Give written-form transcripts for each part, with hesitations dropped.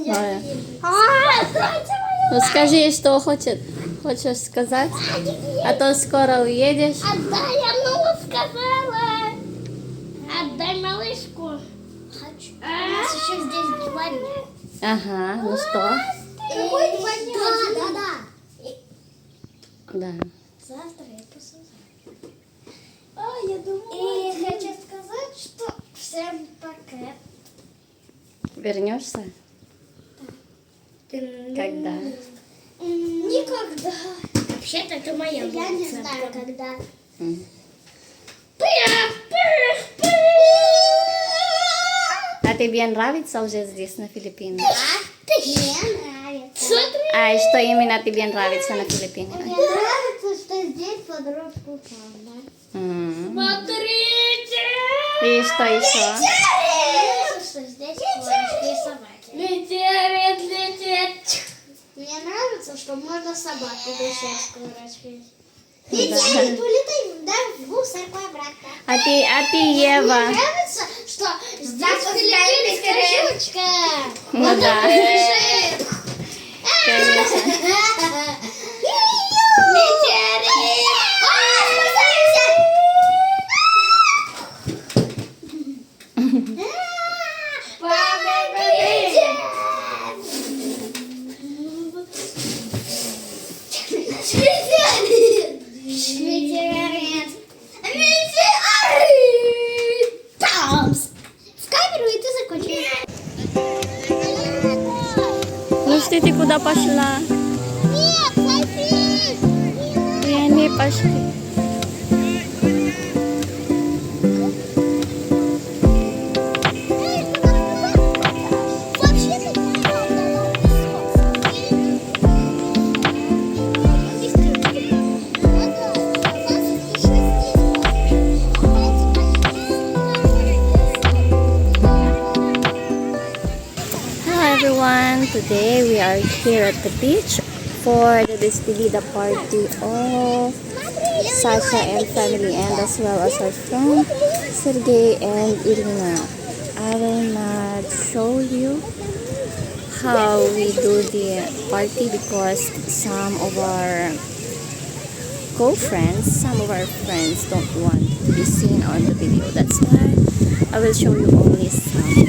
Ой. Ну скажи, что хочешь сказать, а то скоро уедешь. Отдай, я много сказала. Отдай малышку. Хочу. У нас еще здесь 2 дня. Ага, ну что? Какой 2 дня? Да. Завтра и послезавтра. Я думаю. И хочу сказать, что всем пока. Вернешься? Когда? Никогда. Вообще-то это моя улица. Я не знаю, когда. А тебе нравится уже здесь, на Филиппинах? Мне нравится. Смотри. А что именно тебе нравится на Филиппинах? Мне нравится, что здесь подружку мама. Смотрите! И что еще? Мне нравится, что здесь кошки и собаки. Летит. Мне нравится, что можно собаку дышать курочкой. Летели, полетай, да, в мусорку обратно. А ты, Ева? Мне нравится, что здесь филиппинская жучка. Ну да. Конечно. Метеорит! Метеорит! Тамс! В камеру и ты закончишь. Ну что ты куда пошла? Нет, садись! И они пошли. Hello everyone, today we are here at the beach for the despedida party of Sasha and family, and as well as our friend Sergey and Irina. I will not show you how we do the party because some of our some of our friends don't want to be seen on the video. That's why I will show you only some.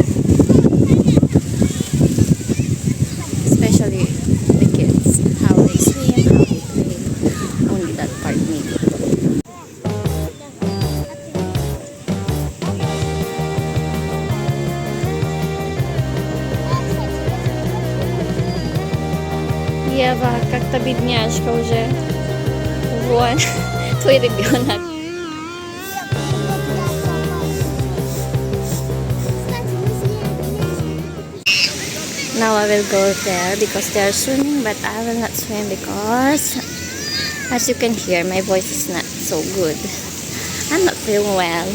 Especially the kids, how they swim, how they play, only that part maybe. Ева, как-то бедняжка уже. Вон, твой ребенок. Now I will go there because they are swimming, but I will not swim because, as you can hear, my voice is not so good. I'm not feeling well.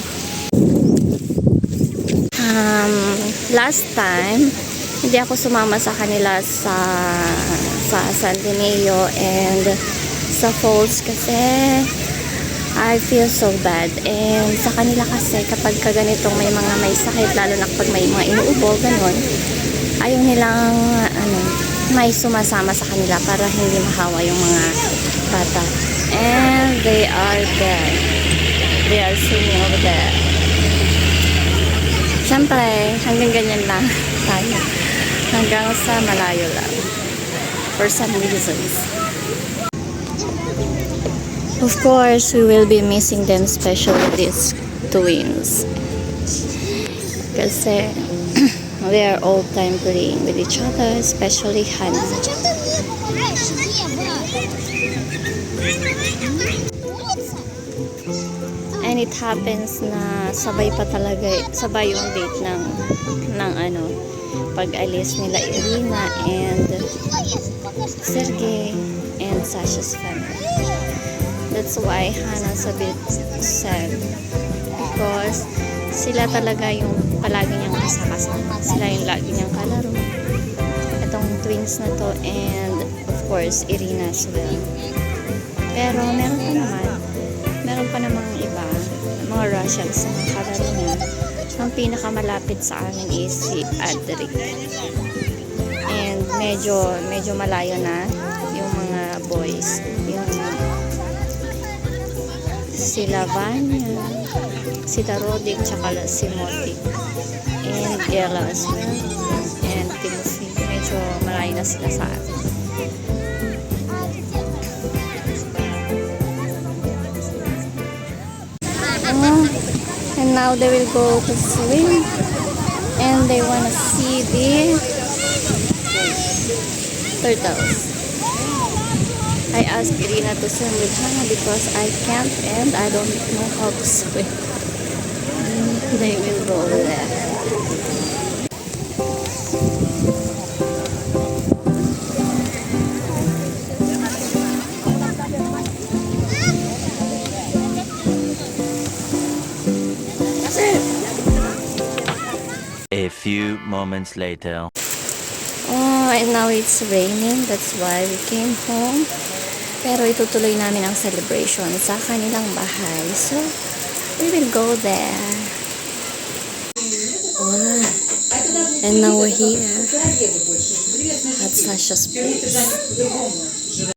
Last time, hindi ako sumama sa kanila sa San Dineo and sa falls kasi I feel so bad. And sa kanila kasi kapag ganitong may sakit, lalo na kapag may mga inuubo, ganon, ayaw nilang may sumasama sa kanila para hindi mahawa yung mga bata. And they are there. They are swimming over there. Siyempre, hanggang ganyan lang tayo. Hanggang sa malayo lang. For some reasons. Of course, we will be missing them, especially these twins. Kasi they are all time playing with each other, especially Hannah. And it happens na sabay pa talaga, sabay yung date ng pag-alis nila Irina and Sergey and Sasha's family. That's why Hannah's a bit sad because sila talaga yung palagi niyang kasama. Sila yung lagi niyang kalaro. Itong twins na to and of course Irina as well. Pero meron pa namang iba, mga Russians na kalaro niya. Ang pinakamalapit sa amin is si Adric. And medyo malayo na yung mga boys. Yung sila Vanya, sila Rodic, tsaka si Motik. And Gela as well. And Timothy. Medyo malayo na sila sa atin. And now they will go to swim. And they wanna see the turtles. I asked Irina to swim with her because I can't and I don't know how to swim. They will go there. A few moments later. Oh, and now it's raining. That's why we came home. Pero itutuloy namin ang celebration sa kanilang bahay. So, we will go there. Oh, and now we're here at Sasha's place.